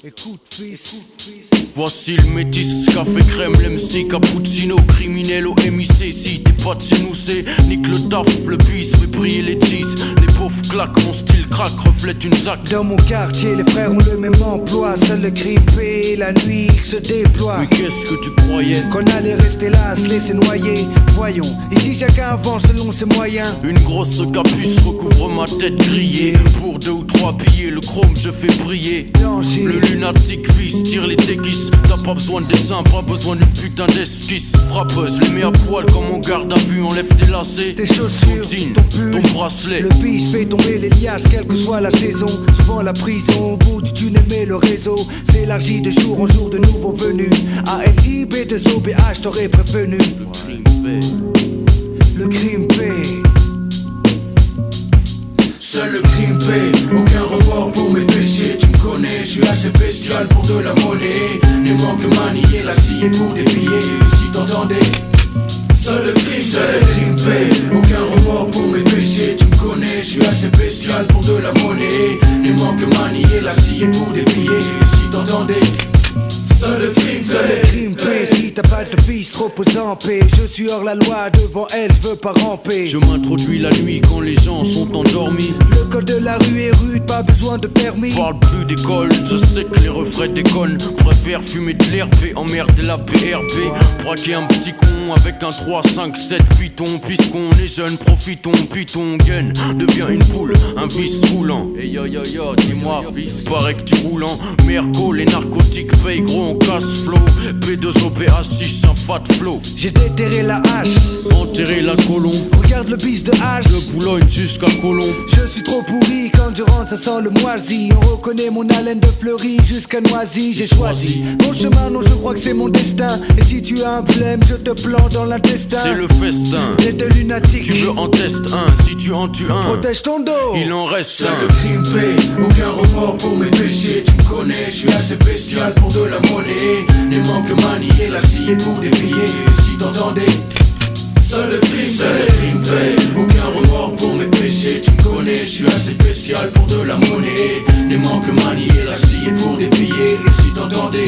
Écoute, fils. Voici le métis, café crème, l'MC, cappuccino, criminel au MIC. Si t'es pas de chez nous, c'est nique le taf, le bis, fait briller les cheese. Les pauvres claquent, mon style craque, reflète une zac. Dans mon quartier, les frères ont le même emploi. Seul le grippé, la nuit il se déploie. Mais qu'est-ce que tu croyais? Qu'on allait rester là, se laisser noyer. Voyons, ici chacun avance selon ses moyens. Une grosse capuce recouvre ma tête grillée. Pour 2 ou 3 billets, le chrome je fais briller. Danger. Le lunatique fils tire les déguises. T'as pas besoin de dessin, pas besoin d'une putain d'esquisse. Frappeuse, les mets à poil comme on garde à vue. Enlève tes lacets, Tes chaussures, ton jean, ton pull, ton bracelet. Le bis fait tomber les liasses, quelle que soit la saison. Souvent la prison, au bout du tunnel, mais le réseau s'élargit de jour en jour de nouveaux venus. ALIB2OBH, t'aurais prévenu. Le crime paie. Seul le crime paie, aucun remords pour mes péchés. Tu me connais, je suis assez bestial pour de la monnaie. Ne manque manier la scie pour des billets. Si t'entendais, seul le crime paie, aucun remords pour mes péchés. Tu me connais, je suis assez bestial pour de la monnaie. Ne manque manier la scie pour des billets. Si t'entendais, seul le crime paie. Si t'as pas de fils, repose en paix. Je suis hors la loi, devant elle, je veux pas ramper. Je m'introduis la nuit quand les gens sont endormis. Le code de la rue est rude, pas besoin de permis. Parle plus d'école, je sais que les refrains déconnent. Préfère fumer de l'herbe, emmerder la BRB. Braquer un petit con avec un 3, 5, 7 python. Puisqu'on est jeune, profitons, puis ton gun devient une poule, un vice roulant. Et yo yo yo, dis-moi fils, paraît que tu roulant. Merco, les narcotiques payent gros, on casse flow. B2OBH6, un fat flow. J'ai déterré la hache, Enterrer la colombe, regarde le bis de hache. de Boulogne jusqu'à Colombe. Je suis trop pourri, quand je rentre ça sent le moisi. On reconnaît mon haleine de fleurie jusqu'à Noisy. J'ai choisi mon chemin, non je crois que c'est mon destin. Et si tu as un problème, je te plante dans l'intestin. C'est le festin, Les deux lunatiques, tu veux en test un, si tu en tues un, protège ton dos. il en reste Seul un. le crime paie, aucun remords pour mes péchés. Tu me connais, je suis assez bestial pour de la monnaie. Ne manque manier la scie pour des billets. Si t'entendais, seul le crime paie, aucun remords pour mes péchés. Tu me connais, je suis assez bestial pour de la monnaie. Ne manque manier la scie pour des billets. Si t'entendais,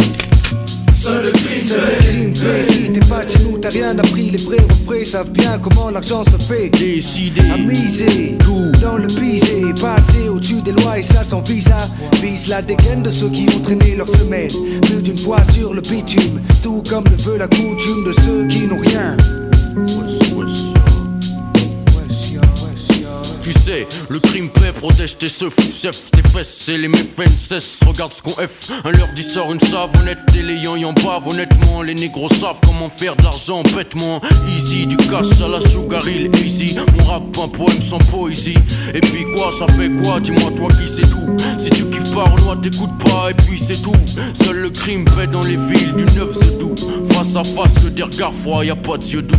seul le crime paie. Si t'es pas de chez nous, t'as rien appris. Les vrais refrains savent bien comment l'argent se fait. Décidé, À miser, tout dans le pisé, passer au-dessus des lois et ça sans visa. Vise la dégaine de ceux qui ont traîné leur semelle plus d'une fois sur le bitume, tout comme le veut la coutume de ceux qui n'ont rien. Tu sais, le crime paie, protège tes seufs, chef, tes fesses et les méfaits cessent. Regarde ce qu'on F, un leur dit sort une savonnette et les en bavent. Honnêtement, les négros savent comment faire de l'argent bêtement. Easy, du cash à la Sugar Hill, easy. Mon rap, un poème sans poésie. Et puis quoi, ça fait quoi, dis-moi toi qui sais tout. Si tu kiffes pas Renoir, t'écoutes pas et puis c'est tout. Seul le crime paie dans les villes du 9 Zedou. Face à face que des regards froids, y'a pas de yeux doux.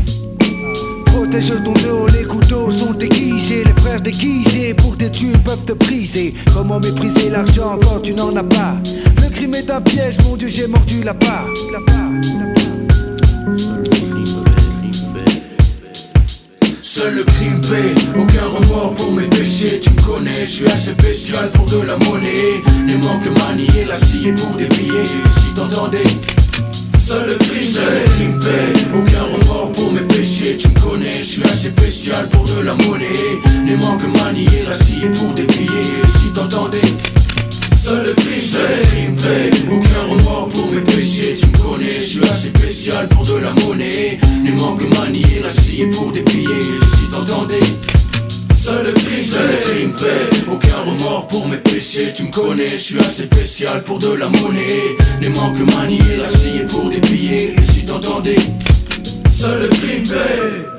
Protège ton dos, les couteaux sont aiguisés. Les frères déguisés pour tes thunes peuvent te briser. Comment mépriser l'argent quand tu n'en as pas? Le crime est un piège, mon Dieu j'ai mordu la part. Seul le crime paie, aucun remords pour mes péchés. Tu me connais, je suis assez bestial pour de la monnaie. Ne manque manier la scie pour des billets. Si t'entendais, seul le crime paie, aucun remords pour mes péchés. Tu me connais, je suis assez bestial pour de la monnaie. Ne manque manier la scie pour des billets. Si t'entendais, seul le crime paie, aucun remords pour mes péchés. Tu me connais, je suis assez bestial pour de la monnaie. Ne manque manier la scie pour des billets. Si t'entendais, seul le crime paie, aucun remords pour mes péchés. Tu me connais, je suis assez spécial pour de la monnaie. Ne manque manier la scie pour des billets. Si t'entendais, seul le crime paie.